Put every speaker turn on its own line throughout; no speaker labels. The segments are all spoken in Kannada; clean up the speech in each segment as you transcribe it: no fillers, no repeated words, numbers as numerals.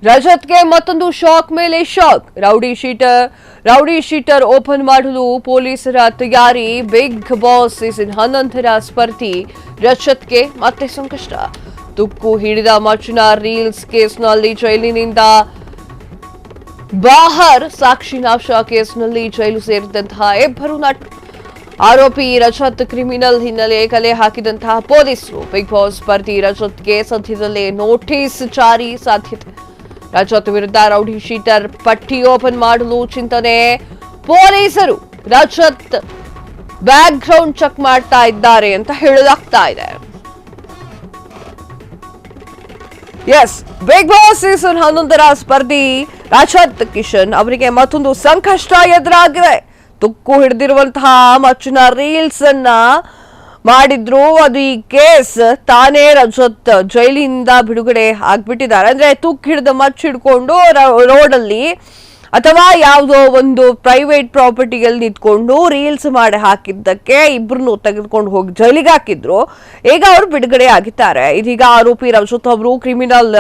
ರಜತ್ಗೆ ಮತ್ತೊಂದು ಶಾಕ್ ಮೇಲೆ ಶಾಕ್. ರೌಡಿ ಶೀಟರ್ ಓಪನ್ ಮಾಡಲು ಪೊಲೀಸರ ತಯಾರಿ. ಬಿಗ್ ಬಾಸ್ ಸೀಸನ್ 11ರ ಸ್ಪರ್ಧಿ ರಜತ್ಗೆ ಮತ್ತೆ ಸಂಕಷ್ಟ. ತುಕ್ಕು ಹಿಡಿದ ಮಚ್ಚಿನ ರೀಲ್ಸ್ ಕೇಸ್ನಲ್ಲಿ ಜೈಲಿನಿಂದ ಬಾಹರ್. ಸಾಕ್ಷಿನಾಶ ಕೇಸ್ನಲ್ಲಿ ಜೈಲು ಸೇರಿದಂತಹ ಇಬ್ಬರು ನಟರು. ಆರೋಪಿ ರಜತ್ ಕ್ರಿಮಿನಲ್ ಹಿನ್ನೆಲೆ ಕಲೆ ಹಾಕಿದಂತಹ ಪೊಲೀಸರು. ಬಿಗ್ ಬಾಸ್ ಸ್ಪರ್ಧಿ ರಜತ್ಗೆ ಸದ್ಯದಲ್ಲೇ ನೋಟಿಸ್ ಜಾರಿ ಸಾಧ್ಯತೆ. ರಜತ್ ವಿರುದ್ಧ ರೌಡಿ ಶೀಟರ್ ಪಟ್ಟಿ ಓಪನ್ ಮಾಡಲು ಚಿಂತನೆ. ಪೊಲೀಸರು ರಜತ್ ಬ್ಯಾಕ್ ಗ್ರೌಂಡ್ ಚೆಕ್ ಮಾಡ್ತಾ ಇದ್ದಾರೆ ಅಂತ ಹೇಳಲಾಗ್ತಾ ಇದೆ. ಎಸ್, ಬಿಗ್ ಬಾಸ್ ಸೀಸನ್ 11ರ ಸ್ಪರ್ಧಿ ರಜತ್ ಕಿಶನ್ ಅವರಿಗೆ ಮತ್ತೊಂದು ಸಂಕಷ್ಟ ಎದುರಾಗಿದೆ. ತುಕ್ಕು ಹಿಡಿದಿರುವಂತಹ ಮಚ್ಚಿನ ರೀಲ್ಸ್ ಅನ್ನ ಮಾಡಿದ್ರು. ಅದು ಈ ಕೇಸ್ ತಾನೇ ರಜತ್ ಜೈಲಿನಿಂದ ಬಿಡುಗಡೆ ಆಗ್ಬಿಟ್ಟಿದ್ದಾರೆ. ಅಂದ್ರೆ ತುಕ್ಕು ಹಿಡಿದ ಮಚ್ಚು ಹಿಡ್ಕೊಂಡು ರೋಡಲ್ಲಿ ಅಥವಾ ಯಾವುದೋ ಒಂದು ಪ್ರೈವೇಟ್ ಪ್ರಾಪರ್ಟಿಯಲ್ಲಿ ನಿಂತ್ಕೊಂಡು ರೀಲ್ಸ್ ಮಾಡಿ ಹಾಕಿದ್ದಕ್ಕೆ ಇಬ್ಬರನ್ನು ತೆಗೆದುಕೊಂಡು ಹೋಗಿ ಜೈಲಿಗೆ ಹಾಕಿದ್ರು. ಈಗ ಅವರು ಬಿಡುಗಡೆ ಆಗಿದ್ದಾರೆ. ಇದೀಗ ಆರೋಪಿ ರಜತ್ ಅವರು ಕ್ರಿಮಿನಲ್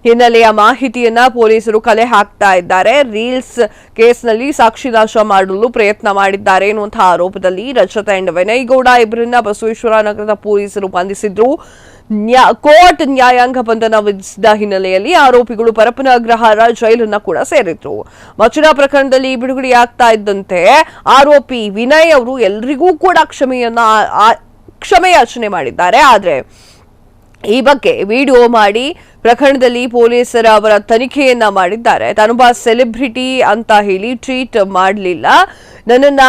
ಹಿನ್ನೆಲೆಯ ಮಾಹಿತಿಯನ್ನ ಪೊಲೀಸರು ಕಲೆ ಹಾಕ್ತಾ ಇದ್ದಾರೆ. ರೀಲ್ಸ್ ಕೇಸ್ನಲ್ಲಿ ಸಾಕ್ಷಿನಾಶ ಮಾಡಲು ಪ್ರಯತ್ನ ಮಾಡಿದ್ದಾರೆ ಎನ್ನುವಂತಹ ಆರೋಪದಲ್ಲಿ ರಜತ್ ಅಂಡ್ ವಿನಯ್ ಗೌಡ ಇಬ್ಬರನ್ನ ಬಸವೇಶ್ವರ ನಗರದ ಪೊಲೀಸರು ಬಂಧಿಸಿದ್ರು. ಕೋರ್ಟ್ ನ್ಯಾಯಾಂಗ ಬಂಧನ ವಿಧಿಸಿದ ಹಿನ್ನೆಲೆಯಲ್ಲಿ ಆರೋಪಿಗಳು ಪರಪ್ಪನ ಅಗ್ರಹಾರ ಜೈಲನ್ನ ಕೂಡ ಸೇರಿದ್ರು. ಮಚ್ಚಿನ ಪ್ರಕರಣದಲ್ಲಿ ಬಿಡುಗಡೆಯಾಗ್ತಾ ಇದ್ದಂತೆ ಆರೋಪಿ ವಿನಯ್ ಅವರು ಎಲ್ರಿಗೂ ಕೂಡ ಕ್ಷಮೆಯಾಚನೆ ಮಾಡಿದ್ದಾರೆ. ಆದ್ರೆ ಈ ಬಗ್ಗೆ ವಿಡಿಯೋ ಮಾಡಿ ಪ್ರಕರಣದಲ್ಲಿ ಪೊಲೀಸರ ಅವರ ತನಿಖೆಯನ್ನ ಮಾಡಿದ್ದಾರೆ. ತಾನೊಬ್ಬ ಸೆಲೆಬ್ರಿಟಿ ಅಂತ ಹೇಳಿ ಟ್ರೀಟ್ ಮಾಡಲಿಲ್ಲ, ನನ್ನನ್ನ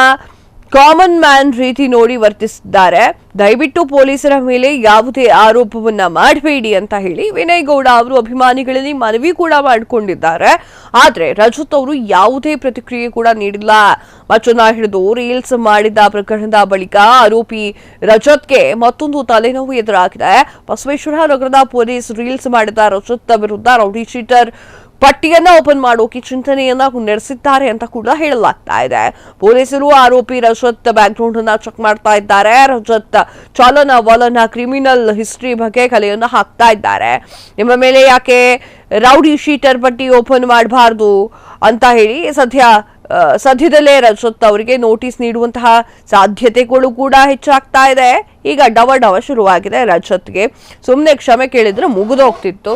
ಕಾಮನ್ ಮ್ಯಾನ್ ರೀತಿ ನೋಡಿ ವರ್ತಿಸಿದ್ದಾರೆ. ದಯವಿಟ್ಟು ಪೊಲೀಸರ ಮೇಲೆ ಯಾವುದೇ ಆರೋಪವನ್ನ ಮಾಡಬೇಡಿ ಅಂತ ಹೇಳಿ ವಿನಯ್ ಗೌಡ ಅವರು ಅಭಿಮಾನಿಗಳಲ್ಲಿ ಮನವಿ ಕೂಡ ಮಾಡಿಕೊಂಡಿದ್ದಾರೆ. ಆದ್ರೆ ರಜತ್ ಅವರು ಯಾವುದೇ ಪ್ರತಿಕ್ರಿಯೆ ಕೂಡ ನೀಡಿಲ್ಲ. ಮಚ್ಚನ್ನ ಹಿಡಿದು ರೀಲ್ಸ್ ಮಾಡಿದ ಪ್ರಕರಣದ ಬಳಿಕ ಆರೋಪಿ ರಜತ್ಗೆ ಮತ್ತೊಂದು ತಲೆನೋವು ಎದುರಾಗಿದೆ. ಬಸವೇಶ್ವರ ನಗರದ ಪೊಲೀಸ್ ರೀಲ್ಸ್ ಮಾಡಿದ ರಜತ್ ವಿರುದ್ಧ ರೌಡಿ ಶೀಟರ್ ಪಟ್ಟಿಯನ್ನ ಓಪನ್ ಮಾಡೋಕೆ ಚಿಂತನೆಯನ್ನ ನಡೆಸಿದ್ದಾರೆ ಅಂತ ಕೂಡ ಹೇಳಲಾಗ್ತಾ ಇದೆ. ಪೊಲೀಸರು ಆರೋಪಿ ರಜತ್ ಬ್ಯಾಕ್ ಗ್ರೌಂಡ್ ಅನ್ನ ಚೆಕ್ ಮಾಡ್ತಾ ಇದ್ದಾರೆ. ರಜತ್ ಚಲನ ಕ್ರಿಮಿನಲ್ ಹಿಸ್ಟ್ರಿ ಬಗ್ಗೆ ಕಲೆಯನ್ನ ಹಾಕ್ತಾ ಇದ್ದಾರೆ. ನಿಮ್ಮ ಮೇಲೆ ಯಾಕೆ ರೌಡಿ ಶೀಟರ್ ಪಟ್ಟಿ ಓಪನ್ ಮಾಡಬಾರ್ದು ಅಂತ ಹೇಳಿ ಸದ್ಯದಲ್ಲೇ ರಜತ್ ಅವರಿಗೆ ನೋಟಿಸ್ ನೀಡುವಂತಹ ಸಾಧ್ಯತೆಗಳು ಕೂಡ ಹೆಚ್ಚಾಗ್ತಾ ಇದೆ. ಈಗ ಡವ ಶುರುವಾಗಿದೆ. ರಜತ್ಗೆ ಸುಮ್ಮನೆ ಕ್ಷಮೆ ಕೇಳಿದ್ರೆ ಮುಗಿದೋಗ್ತಿತ್ತು.